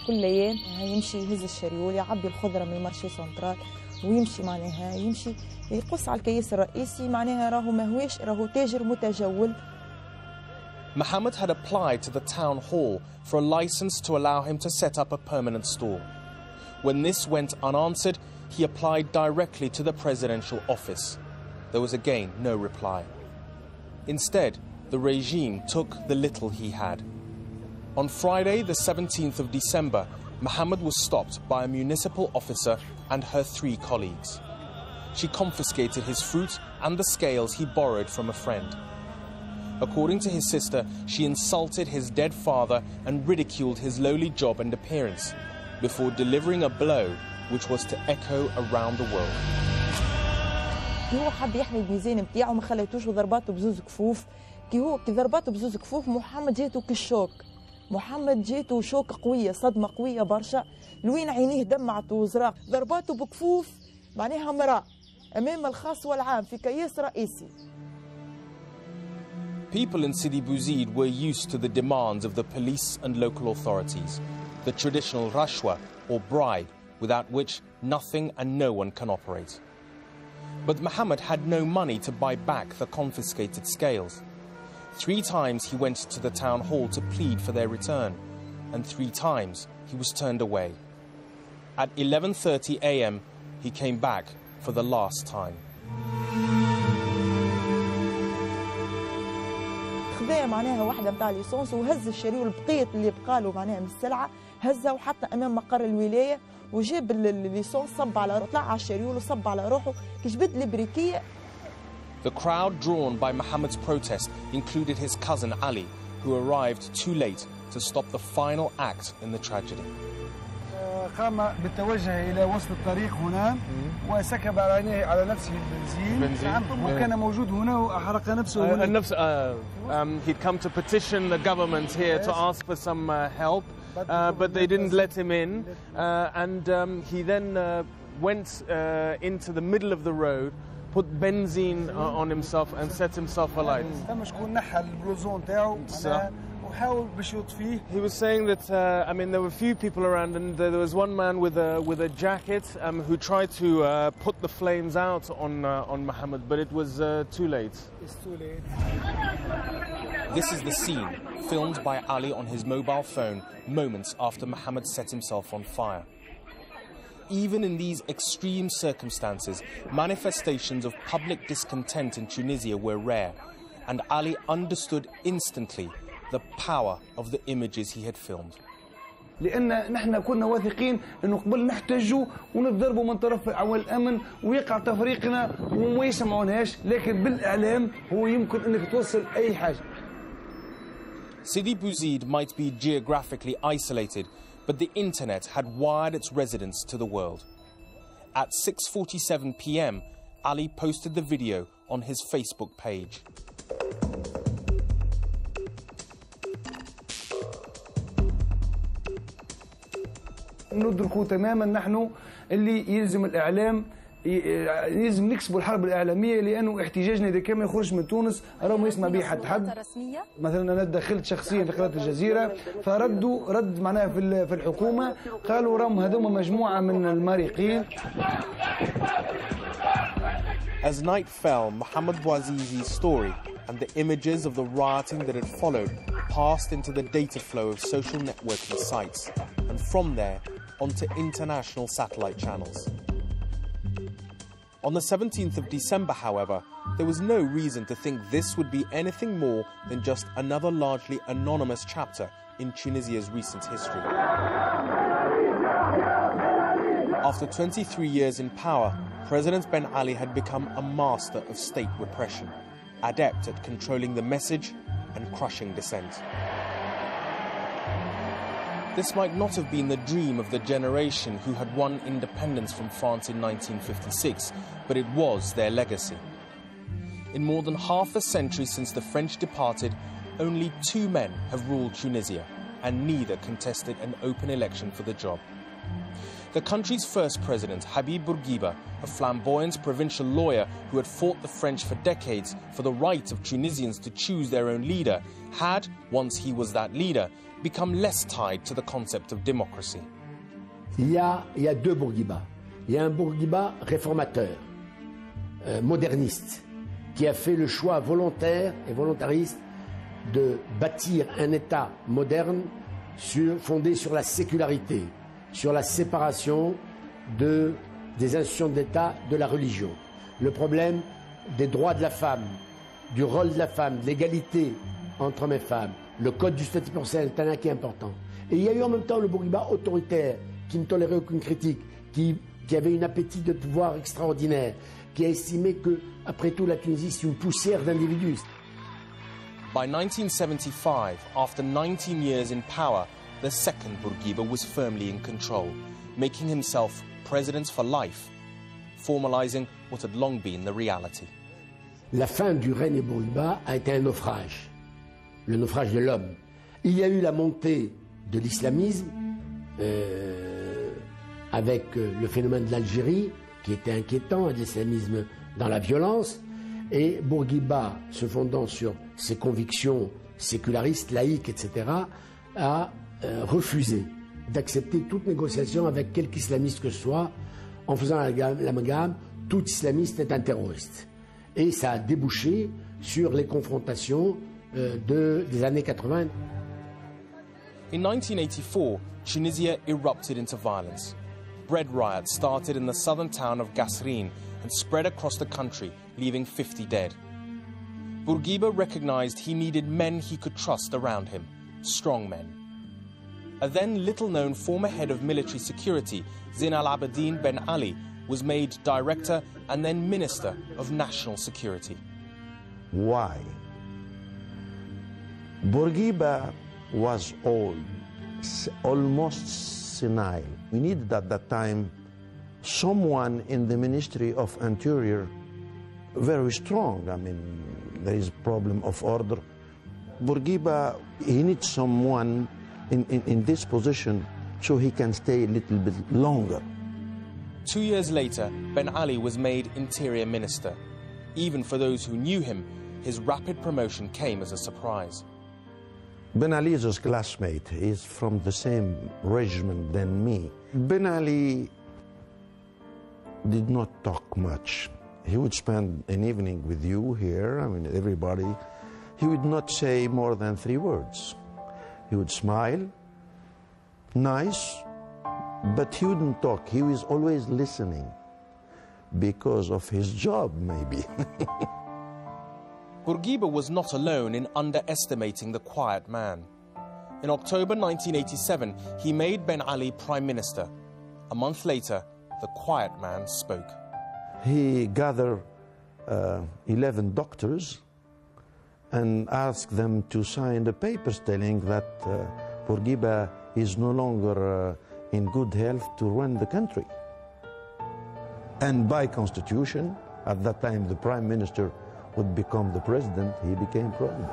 كل أيام يمشي يهز الشريول يعبي الخضرة من المارشي سنترال ويمشي معناها يمشي يقص على الكيس الرئيسي معناها راهو ماهوش راهو تاجر متجول. Mohammed had applied to the town hall for a license to allow him to set up a permanent store. When this went unanswered, he applied directly to the presidential office. There was again no reply. Instead, the regime took the little he had. On Friday, the 17th of December, Mohammed was stopped by a municipal officer and her 3 colleagues. She confiscated his fruit and the scales he borrowed from a friend. According to his sister, she insulted his dead father and ridiculed his lowly job and appearance before delivering a blow which was to echo around the world. هو حب يحمي الميزان نتاعو ما خليتوش وضرباته بزوز كفوف كي ضرباته بزوز كفوف محمد جاته كالشوك. محمد جاته شوك قويه صدمه قويه برشا لوين عينيه دمعت وزراق ضرباته بكفوف معناها مرأة امام الخاص والعام في كياس رئيسي. People in Sidi Bouzid were used to the demands of the police and local authorities, the traditional rashwa or bribe without which nothing and no one can operate. But Mohammed had no money to buy back the confiscated scales. 3 times he went to the town hall to plead for their return, and 3 times he was turned away. At 11:30 a.m. he came back for the last time. خذا معناها واحدة متاع ليسونس وهز الشريول بقية اللي بقاله معناها من السلعة هزها وحتى أمام مقر الولاية وجاب الليسونس صب على روحه طلع على الشريول وصب على روحه كجبد البريكية. The crowd drawn by Mohammed's protest included his cousin Ali, who arrived too late to stop the final act in the tragedy. قام بالتوجه إلى وسط الطريق هنا وسكب عينيه على نفسه البنزين وكان موجود هنا وأحرق نفسه He'd come to petition the government here to ask for some help, but they didn't let him in, and he then went into the middle of the road, put benzene on himself and set himself alight. He was saying that I mean there were few people around, and there was one man with a jacket who tried to put the flames out on Mohammed, but it was too late. It's too late. This is the scene filmed by Ali on his mobile phone moments after Mohammed set himself on fire. Even in these extreme circumstances, manifestations of public discontent in Tunisia were rare, and Ali understood instantly the power of the images he had filmed. لأن نحن كنا واثقين إنه قبل نحتجوا ونضربوا من طرف عوامل الأمن ويقع تفريقنا وما يسمعوناش، لكن بالإعلام هو يمكن إنك توصل أي حاجة. Sidi Bouzid might be geographically isolated, but the internet had wired its residents to the world. At 6:47 p.m., Ali posted the video on his Facebook page. ندركوا تماما نحن اللي يلزم الإعلام يلزم نكسبوا الحرب الإعلامية لأنه احتجاجنا إذا كان ما يخرج من تونس راه ما يسمع به حد. مثلا أنا دخلت شخصيا في قناة الجزيرة رد معناها في الحكومة قالوا راهم هذوما مجموعة من المارقين. As night fell, Mohammed Bouazizi's story and the images of the rioting that had followed passed into the data flow of social networking sites, and from there onto international satellite channels. On the 17th of December, however, there was no reason to think this would be anything more than just another largely anonymous chapter in Tunisia's recent history. After 23 years in power, President Ben Ali had become a master of state repression, adept at controlling the message and crushing dissent. This might not have been the dream of the generation who had won independence from France in 1956, but it was their legacy. In more than half a century since the French departed, only 2 men have ruled Tunisia, and neither contested an open election for the job. The country's first president, Habib Bourguiba, a flamboyant provincial lawyer who had fought the French for decades for the right of Tunisians to choose their own leader, had, once he was that leader, become less tied to the concept of democracy. Il y a deux Bourguiba. Il y a un Bourguiba réformateur, moderniste, qui a fait le choix volontaire et volontariste de bâtir un État moderne fondé sur la sécularité, sur la séparation des institutions d'État de la religion. Le problème des droits de la femme, du rôle de la femme, de l'égalité entre hommes et femmes, le code du statut personnel est un acquis important. Et il y a eu en même temps le Bourguiba autoritaire, qui ne tolérait aucune critique, qui avait un appétit de pouvoir extraordinaire, qui a estimé que, après tout, la Tunisie, c'est une poussière d'individus. By 1975, after 19 years in power, the second Bourguiba was firmly in control, making himself president for life, formalizing what had long been the reality. La fin du règne Bourguiba a été un naufrage, le naufrage de l'homme. Il y a eu la montée de l'islamisme, avec le phénomène de l'Algérie, qui était inquiétant, un islamisme dans la violence, et Bourguiba, se fondant sur ses convictions sécularistes, laïques, etc., a refusé d'accepter toute négociation avec quelque islamiste que ce soit, en faisant l'amalgame, tout islamiste est un terroriste. Et ça a débouché sur les confrontations des années 80. In 1984, Tunisia erupted into violence. Bread riots started in the southern town of Gasrine and spread across the country, leaving 50 dead. Bourguiba recognized he needed men he could trust around him, strong men. A then little-known former head of military security, Zine al-Abidine Ben Ali, was made director and then minister of national security. Why? Bourguiba was old, almost senile. We needed at that time someone in the Ministry of Interior very strong. I mean, there is a problem of order. Bourguiba, he needs someone in this position so he can stay a little bit longer. 2 years later, Ben Ali was made interior minister. Even for those who knew him, his rapid promotion came as a surprise. Ben Ali is his classmate. He's from the same regiment than me. Ben Ali did not talk much. He would spend an evening with you here, I mean, everybody. He would not say more than 3 words. He would smile, nice, but he wouldn't talk. He was always listening because of his job, maybe. Bourguiba was not alone in underestimating the quiet man. In October 1987, he made Ben Ali prime minister. A month later, the quiet man spoke. He gathered 11 doctors and asked them to sign the papers telling that Bourguiba is no longer in good health to run the country. And by constitution, at that time the prime minister would become the president, he became president.